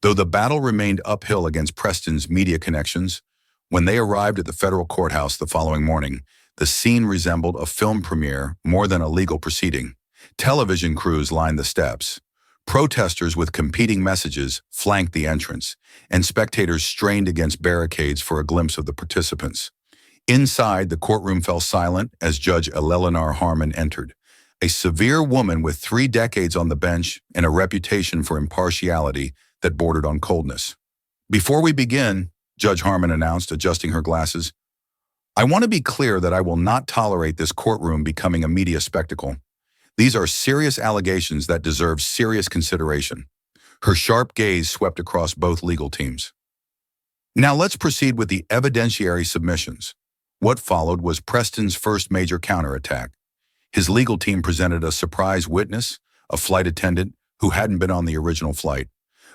Though the battle remained uphill against Preston's media connections, when they arrived at the federal courthouse the following morning, the scene resembled a film premiere more than a legal proceeding. Television crews lined the steps. Protesters with competing messages flanked the entrance, and spectators strained against barricades for a glimpse of the participants. Inside, the courtroom fell silent as Judge Eleanor Harmon entered, a severe woman with 3 decades on the bench and a reputation for impartiality that bordered on coldness. "Before we begin," Judge Harmon announced, adjusting her glasses, "I want to be clear that I will not tolerate this courtroom becoming a media spectacle. These are serious allegations that deserve serious consideration." Her sharp gaze swept across both legal teams. Now let's proceed with the evidentiary submissions. What followed was Preston's first major counterattack. His legal team presented a surprise witness, a flight attendant who hadn't been on the original flight,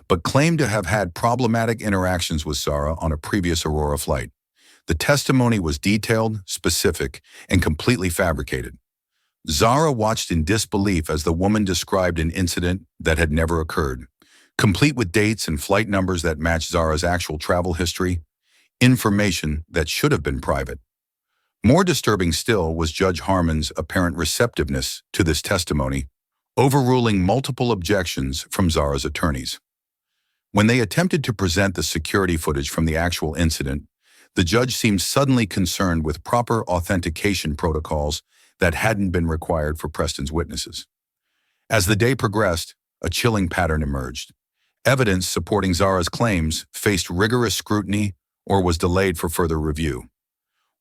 but claimed to have had problematic interactions with Zara on a previous Aurora flight. The testimony was detailed, specific, and completely fabricated. Zara watched in disbelief as the woman described an incident that had never occurred, complete with dates and flight numbers that matched Zara's actual travel history, information that should have been private. More disturbing still was Judge Harmon's apparent receptiveness to this testimony, overruling multiple objections from Zara's attorneys. When they attempted to present the security footage from the actual incident, the judge seemed suddenly concerned with proper authentication protocols that hadn't been required for Preston's witnesses. As the day progressed, a chilling pattern emerged. Evidence supporting Zara's claims faced rigorous scrutiny or was delayed for further review.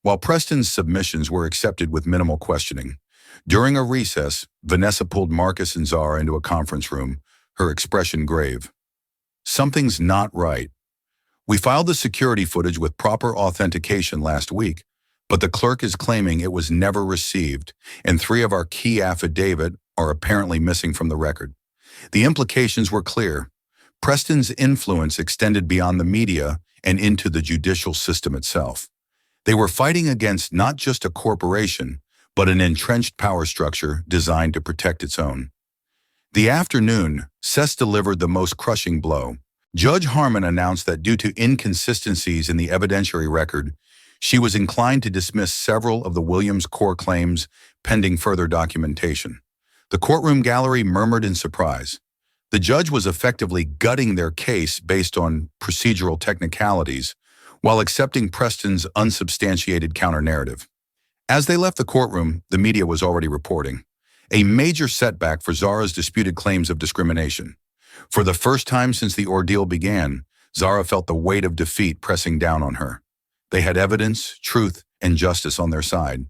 While Preston's submissions were accepted with minimal questioning, during a recess, Vanessa pulled Marcus and Zara into a conference room, her expression grave. "Something's not right. We filed the security footage with proper authentication last week, but the clerk is claiming it was never received, and 3 of our key affidavit are apparently missing from the record." The implications were clear. Preston's influence extended beyond the media and into the judicial system itself. They were fighting against not just a corporation, but an entrenched power structure designed to protect its own. The afternoon, Sess delivered the most crushing blow. Judge Harmon announced that due to inconsistencies in the evidentiary record, she was inclined to dismiss several of the Williams core claims pending further documentation. The courtroom gallery murmured in surprise. The judge was effectively gutting their case based on procedural technicalities, while accepting Preston's unsubstantiated counter-narrative. As they left the courtroom, the media was already reporting a major setback for Zara's disputed claims of discrimination. For the first time since the ordeal began, Zara felt the weight of defeat pressing down on her. They had evidence, truth, and justice on their side,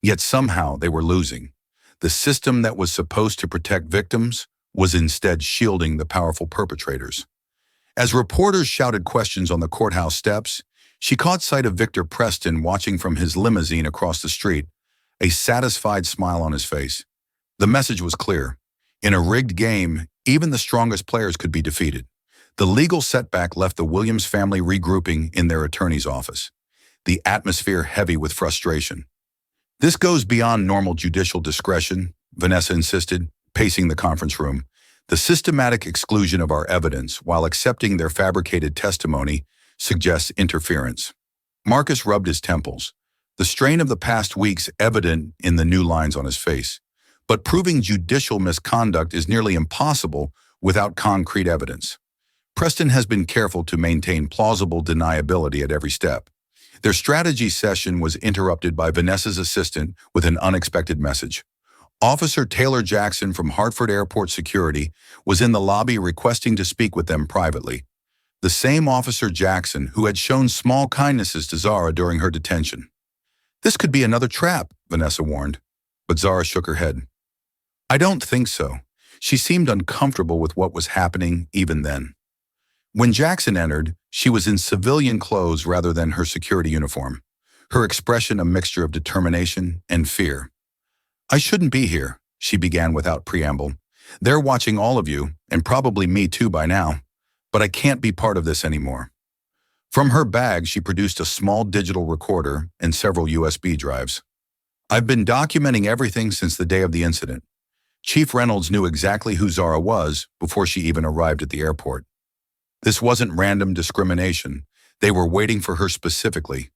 yet somehow they were losing. The system that was supposed to protect victims was instead shielding the powerful perpetrators. As reporters shouted questions on the courthouse steps, she caught sight of Victor Preston watching from his limousine across the street, a satisfied smile on his face. The message was clear. In a rigged game, even the strongest players could be defeated. The legal setback left the Williams family regrouping in their attorney's office, the atmosphere heavy with frustration. "This goes beyond normal judicial discretion," Vanessa insisted, pacing the conference room. "The systematic exclusion of our evidence while accepting their fabricated testimony suggests interference." Marcus rubbed his temples, the strain of the past weeks evident in the new lines on his face. But proving judicial misconduct is nearly impossible without concrete evidence. Preston has been careful to maintain plausible deniability at every step. Their strategy session was interrupted by Vanessa's assistant with an unexpected message. Officer Taylor Jackson from Hartford Airport Security was in the lobby requesting to speak with them privately. The same Officer Jackson who had shown small kindnesses to Zara during her detention. "This could be another trap," Vanessa warned, but Zara shook her head. "I don't think so." She seemed uncomfortable with what was happening even then. When Jackson entered, she was in civilian clothes rather than her security uniform, her expression a mixture of determination and fear. "I shouldn't be here," she began without preamble. "They're watching all of you, and probably me too by now, but I can't be part of this anymore." From her bag, she produced a small digital recorder and several USB drives. "I've been documenting everything since the day of the incident." Chief Reynolds knew exactly who Zara was before she even arrived at the airport. This wasn't random discrimination. They were waiting for her specifically.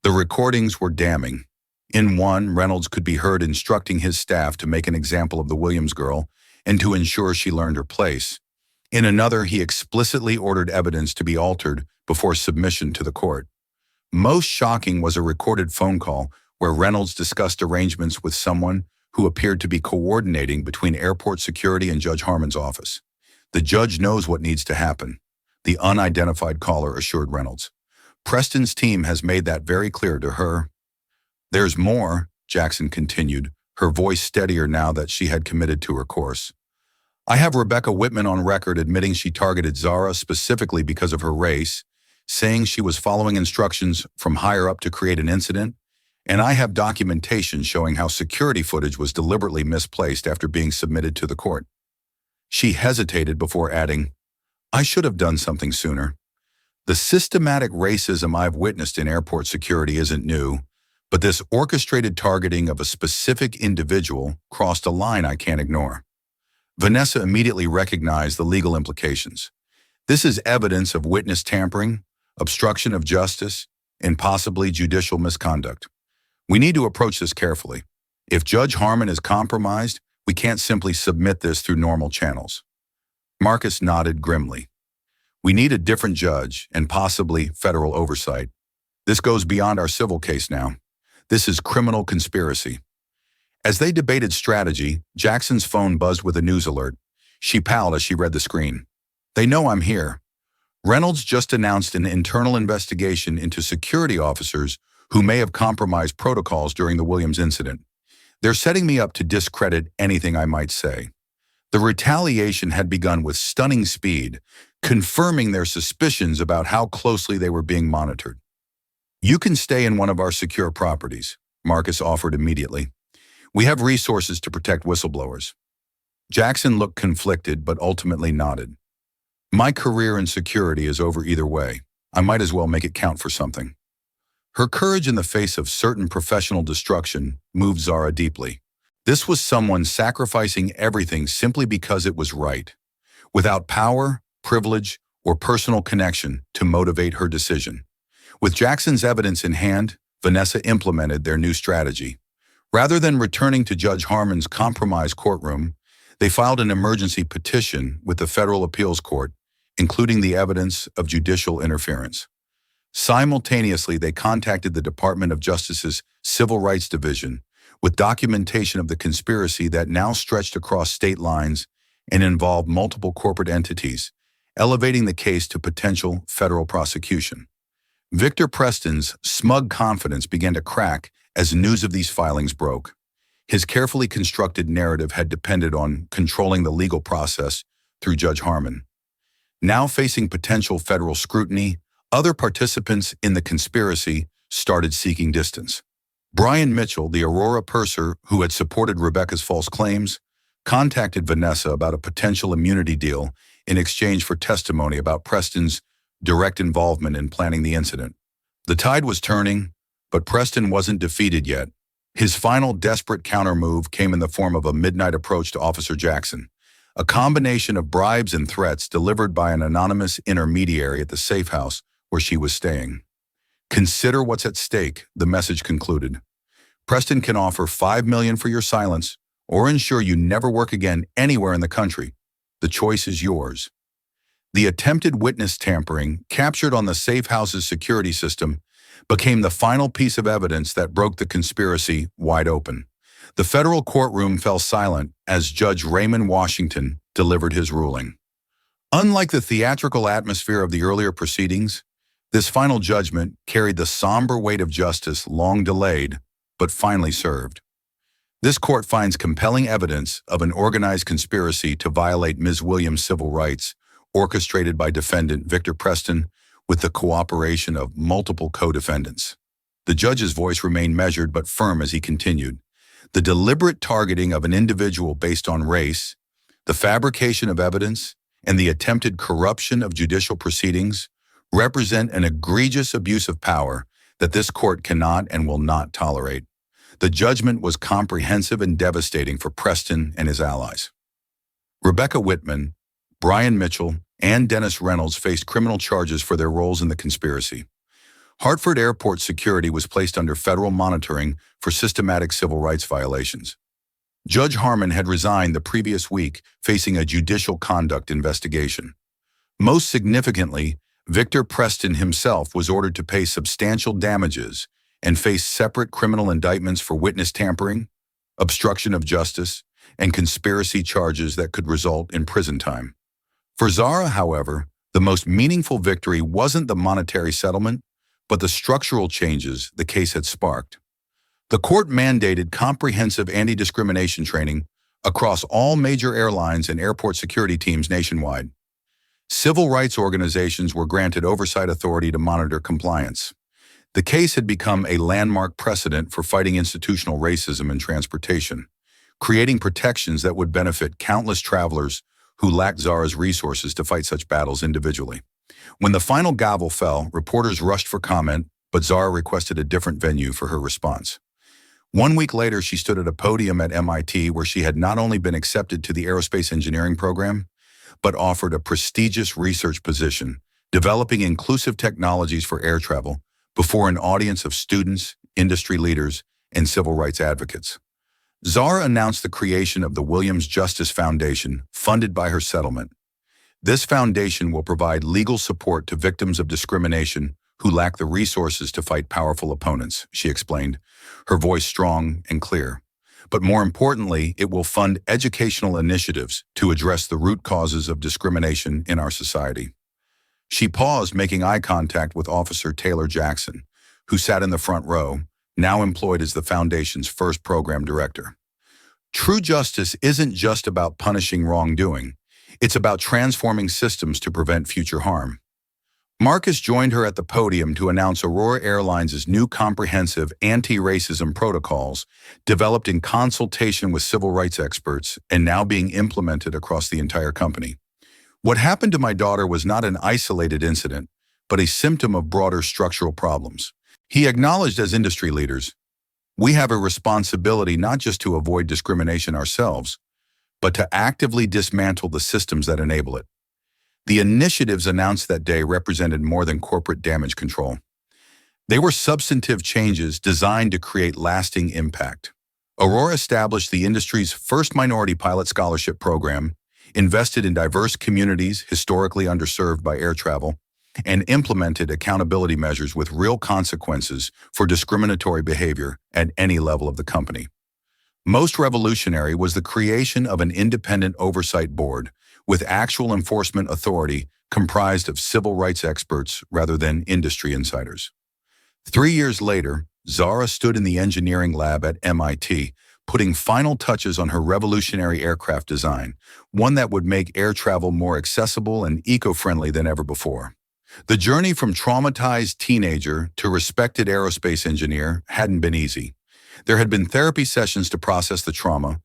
The recordings were damning. In one, Reynolds could be heard instructing his staff to make an example of the Williams girl and to ensure she learned her place. In another, he explicitly ordered evidence to be altered before submission to the court. Most shocking was a recorded phone call where Reynolds discussed arrangements with someone who appeared to be coordinating between airport security and Judge Harmon's office. "The judge knows what needs to happen," the unidentified caller assured Reynolds. "Preston's team has made that very clear to her." "There's more," Jackson continued, her voice steadier now that she had committed to her course. "I have Rebecca Whitman on record admitting she targeted Zara specifically because of her race, saying she was following instructions from higher up to create an incident, and I have documentation showing how security footage was deliberately misplaced after being submitted to the court." She hesitated before adding, "I should have done something sooner. The systematic racism I've witnessed in airport security isn't new, but this orchestrated targeting of a specific individual crossed a line I can't ignore." Vanessa immediately recognized the legal implications. This is evidence of witness tampering, obstruction of justice, and possibly judicial misconduct. We need to approach this carefully. If Judge Harmon is compromised, we can't simply submit this through normal channels. Marcus nodded grimly. "We need a different judge and possibly federal oversight. This goes beyond our civil case now. This is criminal conspiracy." As they debated strategy, Jackson's phone buzzed with a news alert. She palled as she read the screen. "They know I'm here. Reynolds just announced an internal investigation into security officers who may have compromised protocols during the Williams incident. They're setting me up to discredit anything I might say." The retaliation had begun with stunning speed, confirming their suspicions about how closely they were being monitored. "You can stay in one of our secure properties," Marcus offered immediately. "We have resources to protect whistleblowers." Jackson looked conflicted but ultimately nodded. "My career in security is over either way. I might as well make it count for something." Her courage in the face of certain professional destruction moved Zara deeply. This was someone sacrificing everything simply because it was right, without power, privilege, or personal connection to motivate her decision. With Jackson's evidence in hand, Vanessa implemented their new strategy. Rather than returning to Judge Harmon's compromised courtroom, they filed an emergency petition with the Federal Appeals Court, including the evidence of judicial interference. Simultaneously, they contacted the Department of Justice's Civil Rights Division with documentation of the conspiracy that now stretched across state lines and involved multiple corporate entities, elevating the case to potential federal prosecution. Victor Preston's smug confidence began to crack as news of these filings broke. His carefully constructed narrative had depended on controlling the legal process through Judge Harmon. Now facing potential federal scrutiny, other participants in the conspiracy started seeking distance. Brian Mitchell, the Aurora purser who had supported Rebecca's false claims, contacted Vanessa about a potential immunity deal in exchange for testimony about Preston's direct involvement in planning the incident. The tide was turning, but Preston wasn't defeated yet. His final desperate countermove came in the form of a midnight approach to Officer Jackson, a combination of bribes and threats delivered by an anonymous intermediary at the safe house where she was staying. "Consider what's at stake," the message concluded. "Preston can offer $5 million for your silence or ensure you never work again anywhere in the country. The choice is yours." The attempted witness tampering, captured on the safe house's security system, became the final piece of evidence that broke the conspiracy wide open. The federal courtroom fell silent as Judge Raymond Washington delivered his ruling. Unlike the theatrical atmosphere of the earlier proceedings, this final judgment carried the somber weight of justice long delayed, but finally served. This court finds compelling evidence of an organized conspiracy to violate Ms. Williams' civil rights, orchestrated by defendant Victor Preston with the cooperation of multiple co-defendants. The judge's voice remained measured but firm as he continued. The deliberate targeting of an individual based on race, the fabrication of evidence, and the attempted corruption of judicial proceedings represent an egregious abuse of power that this court cannot and will not tolerate. The judgment was comprehensive and devastating for Preston and his allies. Rebecca Whitman, Brian Mitchell, and Dennis Reynolds faced criminal charges for their roles in the conspiracy. Hartford Airport security was placed under federal monitoring for systematic civil rights violations. Judge Harmon had resigned the previous week, facing a judicial conduct investigation. Most significantly, Victor Preston himself was ordered to pay substantial damages and face separate criminal indictments for witness tampering, obstruction of justice, and conspiracy charges that could result in prison time. For Zara, however, the most meaningful victory wasn't the monetary settlement, but the structural changes the case had sparked. The court mandated comprehensive anti-discrimination training across all major airlines and airport security teams nationwide. Civil rights organizations were granted oversight authority to monitor compliance. The case had become a landmark precedent for fighting institutional racism in transportation, creating protections that would benefit countless travelers who lacked Zara's resources to fight such battles individually. When the final gavel fell, reporters rushed for comment, but Zara requested a different venue for her response. 1 week later, she stood at a podium at MIT where she had not only been accepted to the aerospace engineering program, but offered a prestigious research position, developing inclusive technologies for air travel, before an audience of students, industry leaders, and civil rights advocates. Zara announced the creation of the Williams Justice Foundation, funded by her settlement. This foundation will provide legal support to victims of discrimination who lack the resources to fight powerful opponents, she explained, her voice strong and clear. But more importantly, it will fund educational initiatives to address the root causes of discrimination in our society. She paused, making eye contact with Officer Taylor Jackson, who sat in the front row, now employed as the foundation's first program director. True justice isn't just about punishing wrongdoing. It's about transforming systems to prevent future harm. Marcus joined her at the podium to announce Aurora Airlines' new comprehensive anti-racism protocols, developed in consultation with civil rights experts and now being implemented across the entire company. "What happened to my daughter was not an isolated incident, but a symptom of broader structural problems. He acknowledged as industry leaders, we have a responsibility not just to avoid discrimination ourselves, but to actively dismantle the systems that enable it. The initiatives announced that day represented more than corporate damage control. They were substantive changes designed to create lasting impact. Aurora established the industry's first minority pilot scholarship program, invested in diverse communities historically underserved by air travel, and implemented accountability measures with real consequences for discriminatory behavior at any level of the company. Most revolutionary was the creation of an independent oversight board with actual enforcement authority comprised of civil rights experts rather than industry insiders. 3 years later, Zara stood in the engineering lab at MIT, putting final touches on her revolutionary aircraft design, one that would make air travel more accessible and eco-friendly than ever before. The journey from traumatized teenager to respected aerospace engineer hadn't been easy. There had been therapy sessions to process the trauma,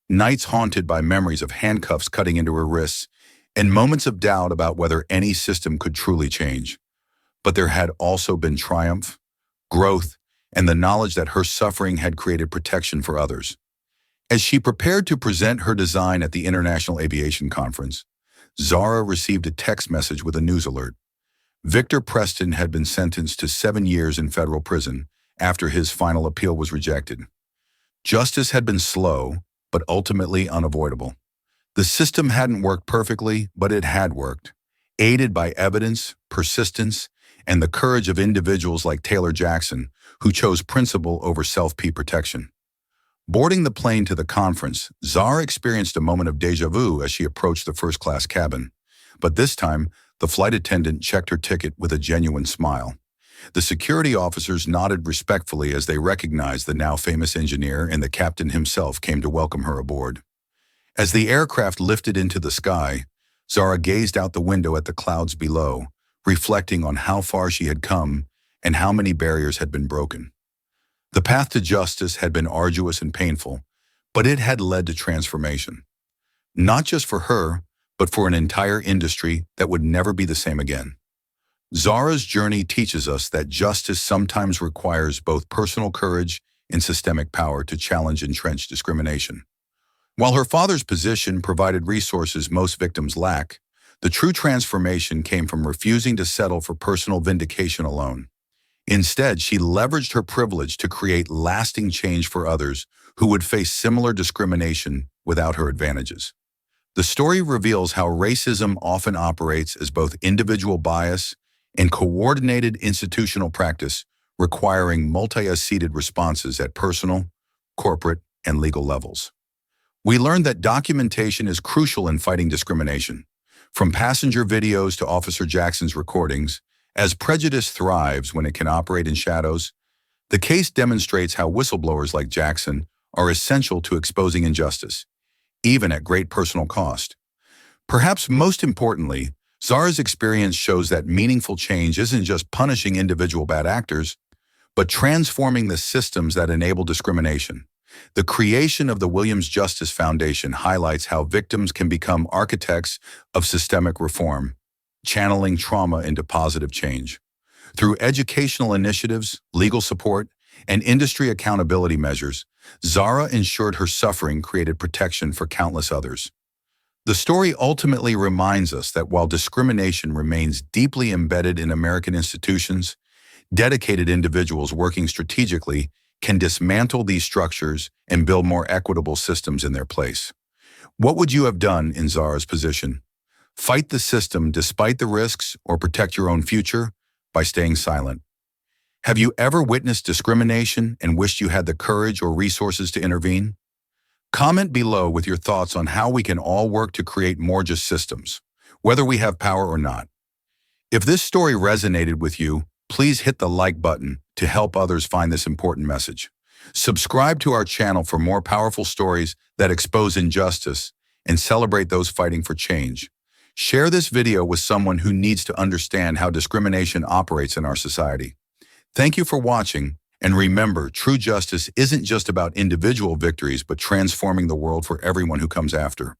nights haunted by memories of handcuffs cutting into her wrists, and moments of doubt about whether any system could truly change. But there had also been triumph, growth, and the knowledge that her suffering had created protection for others. As she prepared to present her design at the International Aviation Conference, Zara received a text message with a news alert. Victor Preston had been sentenced to 7 years in federal prison after his final appeal was rejected. Justice had been slow, but ultimately unavoidable. The system hadn't worked perfectly, but it had worked, aided by evidence, persistence, and the courage of individuals like Taylor Jackson, who chose principle over self-protection. Boarding the plane to the conference, Zara experienced a moment of déjà vu as she approached the first-class cabin. But this time, the flight attendant checked her ticket with a genuine smile. The security officers nodded respectfully as they recognized the now famous engineer, and the captain himself came to welcome her aboard. As the aircraft lifted into the sky, Zara gazed out the window at the clouds below, reflecting on how far she had come and how many barriers had been broken. The path to justice had been arduous and painful, but it had led to transformation. Not just for her, but for an entire industry that would never be the same again. Zara's journey teaches us that justice sometimes requires both personal courage and systemic power to challenge entrenched discrimination. While her father's position provided resources most victims lack, the true transformation came from refusing to settle for personal vindication alone. Instead, she leveraged her privilege to create lasting change for others who would face similar discrimination without her advantages. The story reveals how racism often operates as both individual bias and coordinated institutional practice, requiring multi-faceted responses at personal, corporate, and legal levels. We learned that documentation is crucial in fighting discrimination. From passenger videos to Officer Jackson's recordings, as prejudice thrives when it can operate in shadows, the case demonstrates how whistleblowers like Jackson are essential to exposing injustice, even at great personal cost. Perhaps most importantly, Zara's experience shows that meaningful change isn't just punishing individual bad actors, but transforming the systems that enable discrimination. The creation of the Williams Justice Foundation highlights how victims can become architects of systemic reform, channeling trauma into positive change. Through educational initiatives, legal support, and industry accountability measures, Zara ensured her suffering created protection for countless others. The story ultimately reminds us that while discrimination remains deeply embedded in American institutions, dedicated individuals working strategically can dismantle these structures and build more equitable systems in their place. What would you have done in Zara's position? Fight the system despite the risks or protect your own future by staying silent? Have you ever witnessed discrimination and wished you had the courage or resources to intervene? Comment below with your thoughts on how we can all work to create more just systems, whether we have power or not. If this story resonated with you, please hit the like button to help others find this important message. Subscribe to our channel for more powerful stories that expose injustice and celebrate those fighting for change. Share this video with someone who needs to understand how discrimination operates in our society. Thank you for watching, and remember, true justice isn't just about individual victories, but transforming the world for everyone who comes after.